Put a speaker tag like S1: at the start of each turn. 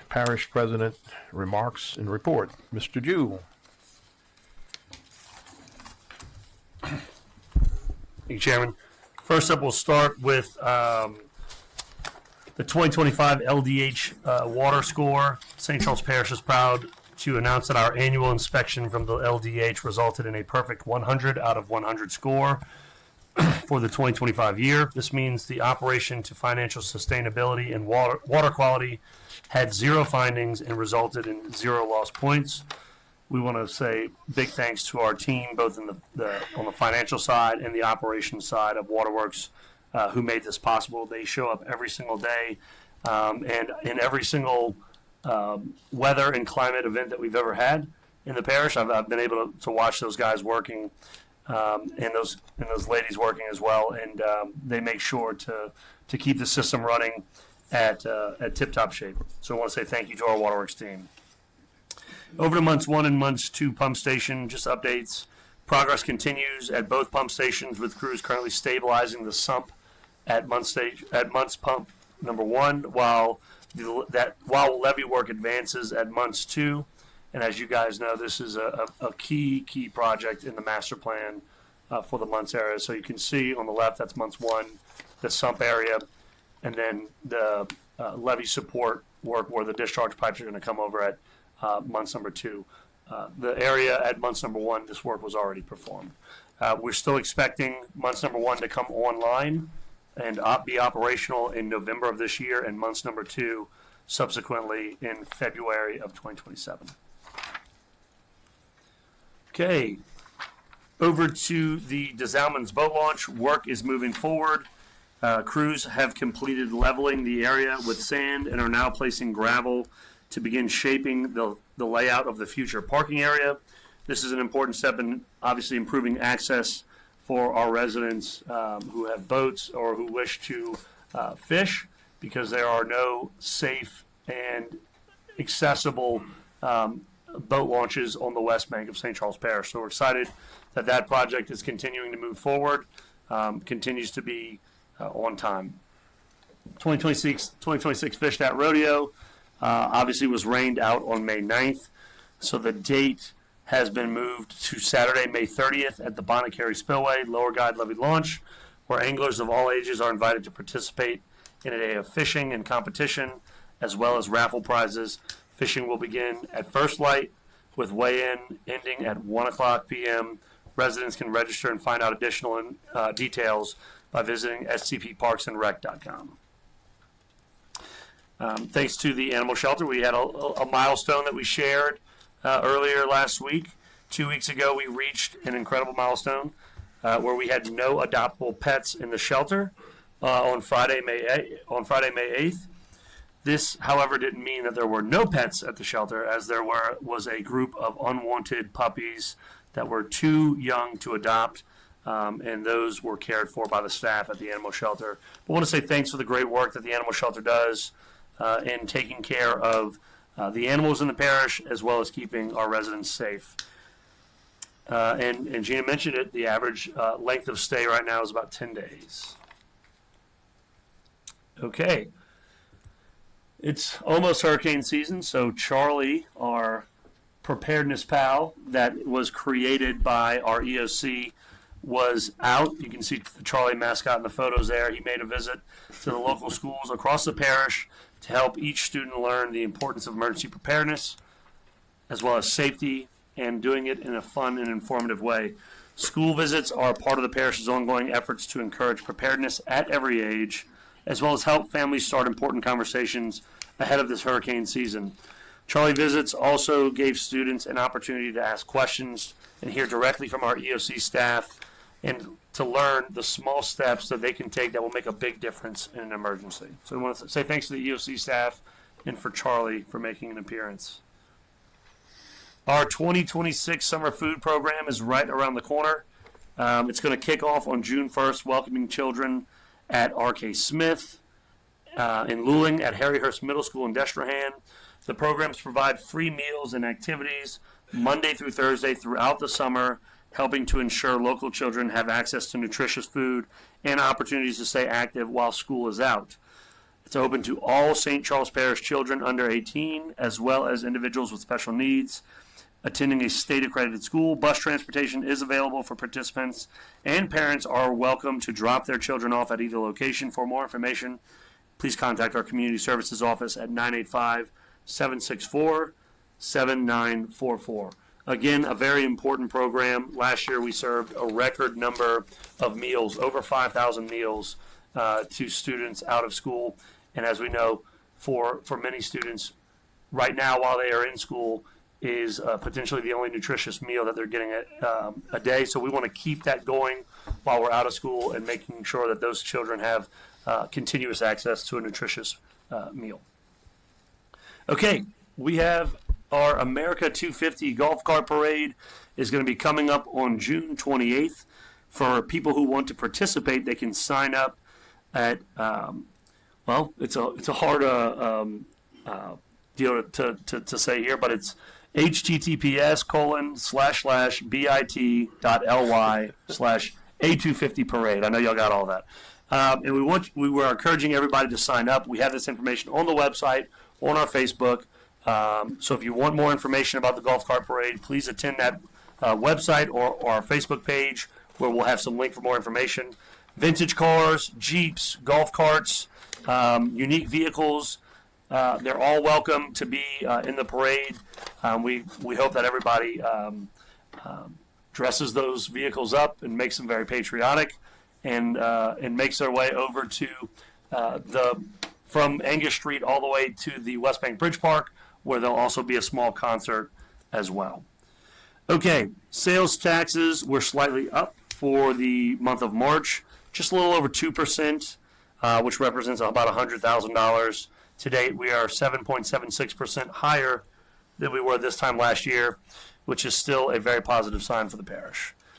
S1: Parish President remarks and report. Mr. Jewell.
S2: Thank you, Chairman. First up, we'll start with the 2025 LDH water score. St. Charles Parish is proud to announce that our annual inspection from the LDH resulted in a perfect 100 out of 100 score for the 2025 year. This means the operation to financial sustainability and water quality had zero findings and resulted in 0 lost points. We want to say big thanks to our team, both in on the financial side and the operations side of waterworks, who made this possible. They show up every single day, and in every single weather and climate event that we've ever had in the parish. I've been able to watch those guys working, and those ladies working as well, and they make sure to keep the system running at tip-top shape. So I want to say thank you to our waterworks team. Over to Montz 1 and Montz 2 pump station, just updates. Progress continues at both pump stations, with crews currently stabilizing the sump at Montz pump number 1, while levee work advances at Montz 2. And as you guys know, this is a key project in the master plan for the Montz area. So you can see on the left, that's Montz 1, the sump area, and then the levee support work where the discharge pipes are going to come over at Montz number 2. The area at Montz number 1, this work was already performed. We're still expecting Montz number 1 to come online and be operational in November of this year, and Montz number 2 subsequently in February of 2027. Okay, over to the Des Allemands boat launch. Work is moving forward. Crews have completed leveling the area with sand and are now placing gravel to begin shaping the layout of the future parking area. This is an important step in obviously improving access for our residents who have boats or who wish to fish, because there are no safe and accessible boat launches on the west bank of St. Charles Parish. So we're excited that that project is continuing to move forward, continues to be on time. 2026 Fished At Rodeo obviously was rained out on May 9th, so the date has been moved to Saturday, May 30th at the Bonnet-Carré Spillway Lower Guide Levee Launch, where anglers of all ages are invited to participate in a day of fishing and competition, as well as raffle prizes. Fishing will begin at first light, with weigh-in ending at 1 o'clock p.m. Residents can register and find out additional details by visiting scpparksandrec.com. Thanks to the animal shelter, we had a milestone that we shared earlier last week. 2 weeks ago, we reached an incredible milestone where we had no adoptable pets in the shelter on Friday, May 8th. This, however, didn't mean that there were no pets at the shelter, as there was a group of unwanted puppies that were too young to adopt, and those were cared for by the staff at the animal shelter. I want to say thanks for the great work that the animal shelter does in taking care of the animals in the parish, as well as keeping our residents safe. And Gina mentioned it, the average length of stay right now is about 10 days. Okay. It's almost hurricane season, so Charlie, our preparedness pal that was created by our EOC, was out. You can see the Charlie mascot in the photos there. He made a visit to the local schools across the parish to help each student learn the importance of emergency preparedness, as well as safety, and doing it in a fun and informative way. School visits are part of the parish's ongoing efforts to encourage preparedness at every age, as well as help families start important conversations ahead of this hurricane season. Charlie visits also gave students an opportunity to ask questions and hear directly from our EOC staff, and to learn the small steps that they can take that will make a big difference in an emergency. So we want to say thanks to the EOC staff and for Charlie for making an appearance. Our 2026 summer food program is right around the corner. It's going to kick off on June 1st, welcoming children at R.K. Smith, in Luling, at Harryhurst Middle School in Destrehan. The programs provide free meals and activities Monday through Thursday throughout the summer, helping to ensure local children have access to nutritious food and opportunities to stay active while school is out. It's open to all St. Charles Parish children under 18, as well as individuals with special needs attending a state-accredited school. Bus transportation is available for participants, and parents are welcome to drop their children off at either location. For more information, please contact our Community Services Office at 985-764-7944. Again, a very important program. Last year we served a record number of meals, over 5,000 meals to students out of school. And as we know, for many students, right now while they are in school is potentially the only nutritious meal that they're getting a day. So we want to keep that going while we're out of school and making sure that those children have continuous access to a nutritious meal. Okay, we have our America 250 Golf Cart Parade is going to be coming up on June 28th. For people who want to participate, they can sign up at, well, it's a hard deal to say here, but it's https://bit.ly/A250 parade. I know y'all got all that. And we were encouraging everybody to sign up. We have this information on the website, on our Facebook. So if you want more information about the golf cart parade, please attend that website or our Facebook page, where we'll have some link for more information. Vintage cars, Jeeps, golf carts, unique vehicles, they're all welcome to be in the parade. We hope that everybody dresses those vehicles up and makes them very patriotic, and makes their way over to from Angus Street all the way to the West Bank Bridge Park, where there'll also be a small concert as well. Okay, sales taxes were slightly up for the month of March, just a little over 2%, which represents about $100,000. To date, we are 7.76% higher than we were this time last year, which is still a very positive sign for the parish.